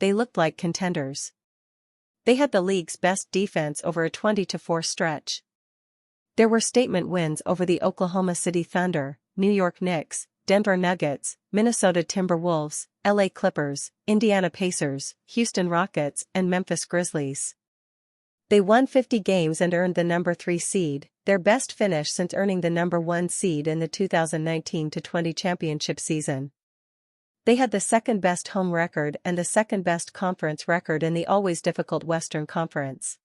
they looked like contenders. They had the league's best defense over a 20-4 stretch. There were statement wins over the Oklahoma City Thunder, New York Knicks, Denver Nuggets, Minnesota Timberwolves, LA Clippers, Indiana Pacers, Houston Rockets, and Memphis Grizzlies. They won 50 games and earned the number 3 seed, their best finish since earning the number 1 seed in the 2019-20 championship season. They had the second-best home record and the second-best conference record in the always difficult Western Conference.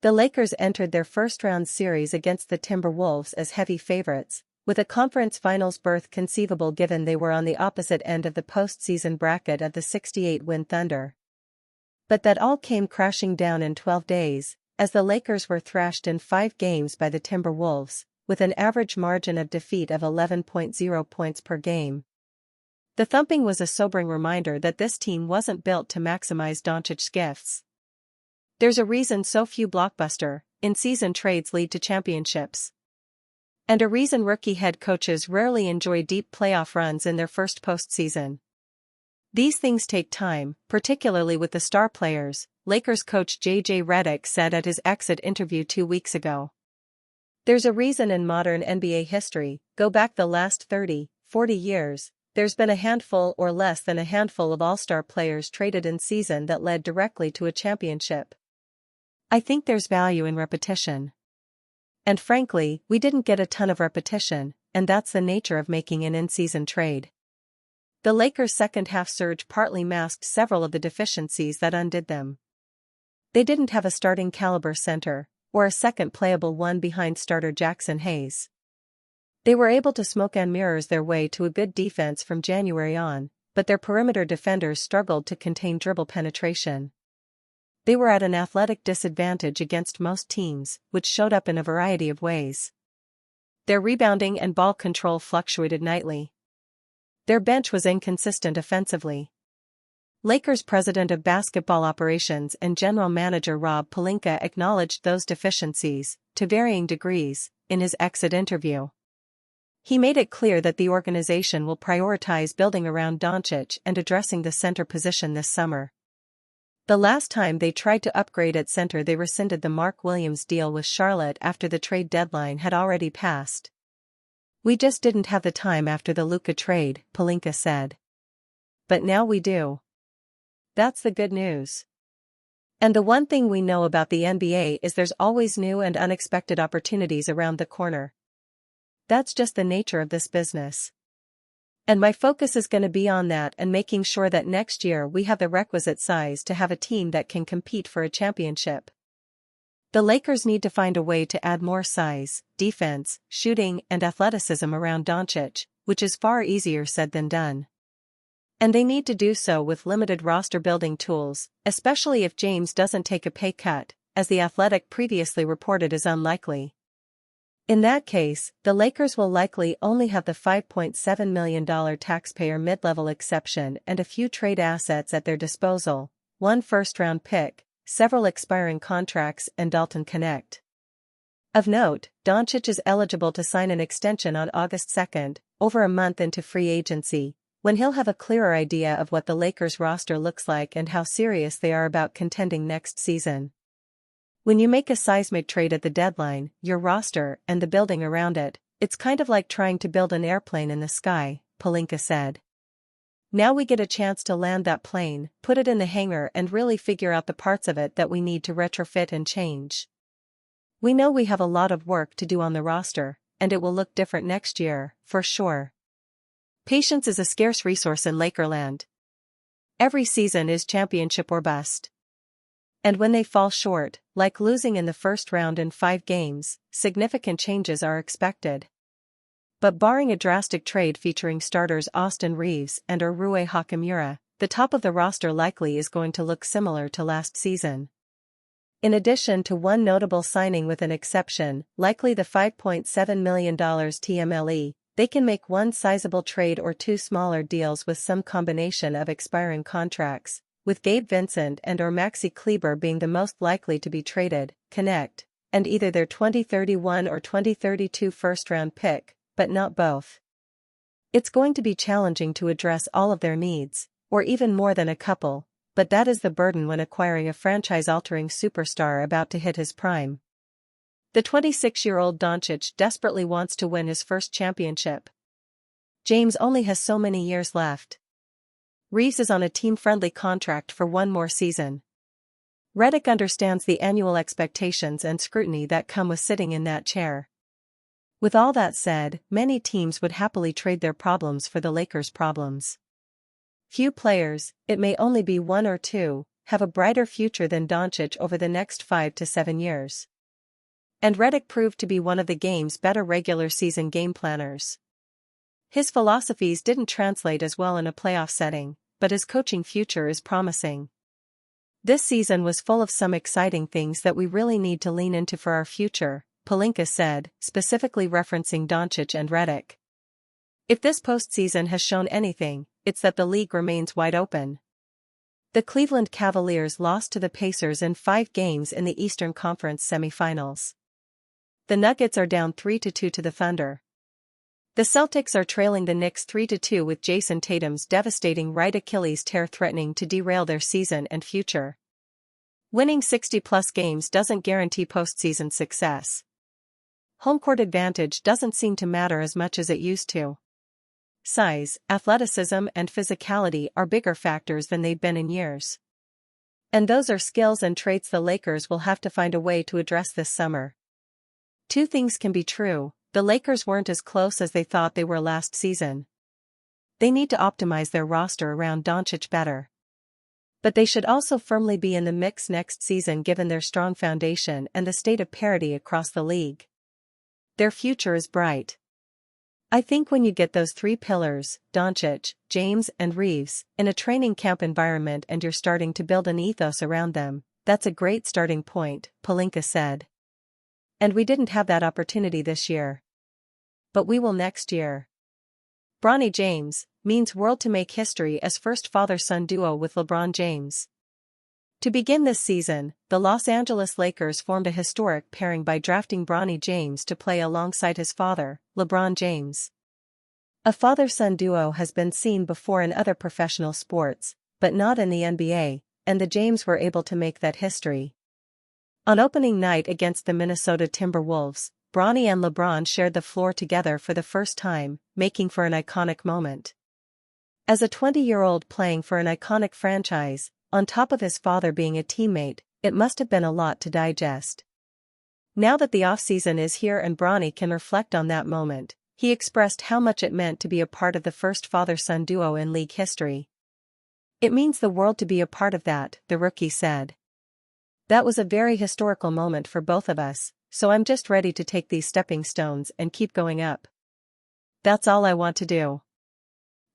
The Lakers entered their first-round series against the Timberwolves as heavy favorites, with a conference finals berth conceivable given they were on the opposite end of the postseason bracket of the 68-win Thunder. But that all came crashing down in 12 days, as the Lakers were thrashed in 5 games by the Timberwolves, with an average margin of defeat of 11.0 points per game. The thumping was a sobering reminder that this team wasn't built to maximize Doncic's gifts. There's a reason so few blockbuster, in-season trades lead to championships. And a reason rookie head coaches rarely enjoy deep playoff runs in their first postseason. These things take time, particularly with the star players, Lakers coach J.J. Redick said at his exit interview 2 weeks ago. There's a reason in modern NBA history, go back the last 30, 40 years, there's been a handful or less than a handful of all-star players traded in season that led directly to a championship. I think there's value in repetition. And frankly, we didn't get a ton of repetition, and that's the nature of making an in-season trade. The Lakers' second-half surge partly masked several of the deficiencies that undid them. They didn't have a starting-caliber center, or a second playable one behind starter Jackson Hayes. They were able to smoke and mirrors their way to a good defense from January on, but their perimeter defenders struggled to contain dribble penetration. They were at an athletic disadvantage against most teams, which showed up in a variety of ways. Their rebounding and ball control fluctuated nightly. Their bench was inconsistent offensively. Lakers president of basketball operations and general manager Rob Pelinka acknowledged those deficiencies, to varying degrees, in his exit interview. He made it clear that the organization will prioritize building around Doncic and addressing the center position this summer. The last time they tried to upgrade at center, they rescinded the Mark Williams deal with Charlotte after the trade deadline had already passed. We just didn't have the time after the Luka trade, Pelinka said. But now we do. That's the good news. And the one thing we know about the NBA is there's always new and unexpected opportunities around the corner. That's just the nature of this business. And my focus is going to be on that and making sure that next year we have the requisite size to have a team that can compete for a championship. The Lakers need to find a way to add more size, defense, shooting, and athleticism around Doncic, which is far easier said than done. And they need to do so with limited roster-building tools, especially if James doesn't take a pay cut, as The Athletic previously reported is unlikely. In that case, the Lakers will likely only have the $5.7 million taxpayer mid-level exception and a few trade assets at their disposal, one first-round pick, several expiring contracts, and Dalton Connect. Of note, Doncic is eligible to sign an extension on August 2, over a month into free agency, when he'll have a clearer idea of what the Lakers roster looks like and how serious they are about contending next season. When you make a seismic trade at the deadline, your roster and the building around it, it's kind of like trying to build an airplane in the sky, Pelinka said. Now we get a chance to land that plane, put it in the hangar, and really figure out the parts of it that we need to retrofit and change. We know we have a lot of work to do on the roster, and it will look different next year, for sure. Patience is a scarce resource in Lakerland. Every season is championship or bust. And when they fall short, like losing in the first round in 5 games, significant changes are expected. But barring a drastic trade featuring starters Austin Reeves and Rui Hachimura, the top of the roster likely is going to look similar to last season. In addition to one notable signing with an exception, likely the $5.7 million TMLE, they can make one sizable trade or 2 smaller deals with some combination of expiring contracts, with Gabe Vincent and/or Maxi Kleber being the most likely to be traded, Connect, and either their 2031 or 2032 first-round pick, but not both. It's going to be challenging to address all of their needs, or even more than a couple, but that is the burden when acquiring a franchise-altering superstar about to hit his prime. The 26-year-old Doncic desperately wants to win his first championship. James only has so many years left. Reeves is on a team-friendly contract for one more season. Redick understands the annual expectations and scrutiny that come with sitting in that chair. With all that said, many teams would happily trade their problems for the Lakers' problems. Few players, it may only be one or two, have a brighter future than Doncic over the next 5 to 7 years. And Redick proved to be one of the game's better regular season game planners. His philosophies didn't translate as well in a playoff setting, but his coaching future is promising. This season was full of some exciting things that we really need to lean into for our future, Pelinka said, specifically referencing Doncic and Redick. If this postseason has shown anything, it's that the league remains wide open. The Cleveland Cavaliers lost to the Pacers in 5 games in the Eastern Conference semifinals. The Nuggets are down 3-2 to the Thunder. The Celtics are trailing the Knicks 3-2 with Jason Tatum's devastating right Achilles tear threatening to derail their season and future. Winning 60-plus games doesn't guarantee postseason success. Home court advantage doesn't seem to matter as much as it used to. Size, athleticism and physicality are bigger factors than they've been in years. And those are skills and traits the Lakers will have to find a way to address this summer. Two things can be true: the Lakers weren't as close as they thought they were last season. They need to optimize their roster around Doncic better. But they should also firmly be in the mix next season given their strong foundation and the state of parity across the league. Their future is bright. I think when you get those 3 pillars, Doncic, James and Reeves, in a training camp environment and you're starting to build an ethos around them, that's a great starting point, Pelinka said. And we didn't have that opportunity this year. But we will next year. Bronny James means world to make history as first father-son duo with LeBron James. To begin this season, the Los Angeles Lakers formed a historic pairing by drafting Bronny James to play alongside his father, LeBron James. A father-son duo has been seen before in other professional sports, but not in the NBA, and the James were able to make that history. On opening night against the Minnesota Timberwolves, Bronny and LeBron shared the floor together for the first time, making for an iconic moment. As a 20-year-old playing for an iconic franchise, on top of his father being a teammate, it must have been a lot to digest. Now that the offseason is here and Bronny can reflect on that moment, he expressed how much it meant to be a part of the first father-son duo in league history. "It means the world to be a part of that," the rookie said. "That was a very historical moment for both of us, so I'm just ready to take these stepping stones and keep going up. That's all I want to do.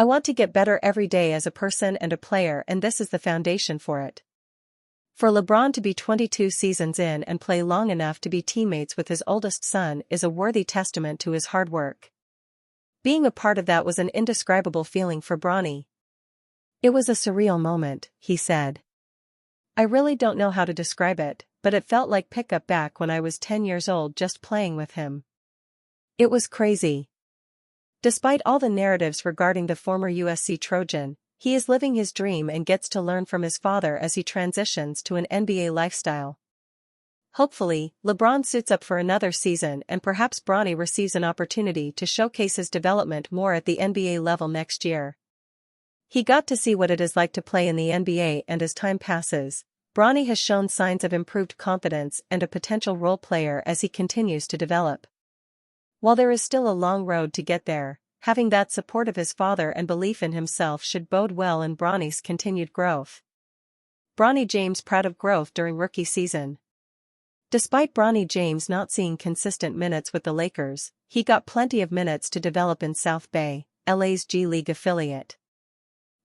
I want to get better every day as a person and a player, and this is the foundation for it." For LeBron to be 22 seasons in and play long enough to be teammates with his oldest son is a worthy testament to his hard work. Being a part of that was an indescribable feeling for Bronny. "It was a surreal moment," he said. "I really don't know how to describe it, but it felt like pickup back when I was 10 years old just playing with him. It was crazy." Despite all the narratives regarding the former USC Trojan, he is living his dream and gets to learn from his father as he transitions to an NBA lifestyle. Hopefully, LeBron suits up for another season and perhaps Bronny receives an opportunity to showcase his development more at the NBA level next year. He got to see what it is like to play in the NBA, and as time passes, Bronny has shown signs of improved confidence and a potential role player as he continues to develop. While there is still a long road to get there, having that support of his father and belief in himself should bode well in Bronny's continued growth. Bronny James proud of growth during rookie season. Despite Bronny James not seeing consistent minutes with the Lakers, he got plenty of minutes to develop in South Bay, LA's G League affiliate.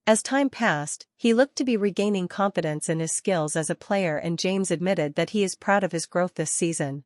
As time passed, he looked to be regaining confidence in his skills as a player, and James admitted that he is proud of his growth this season.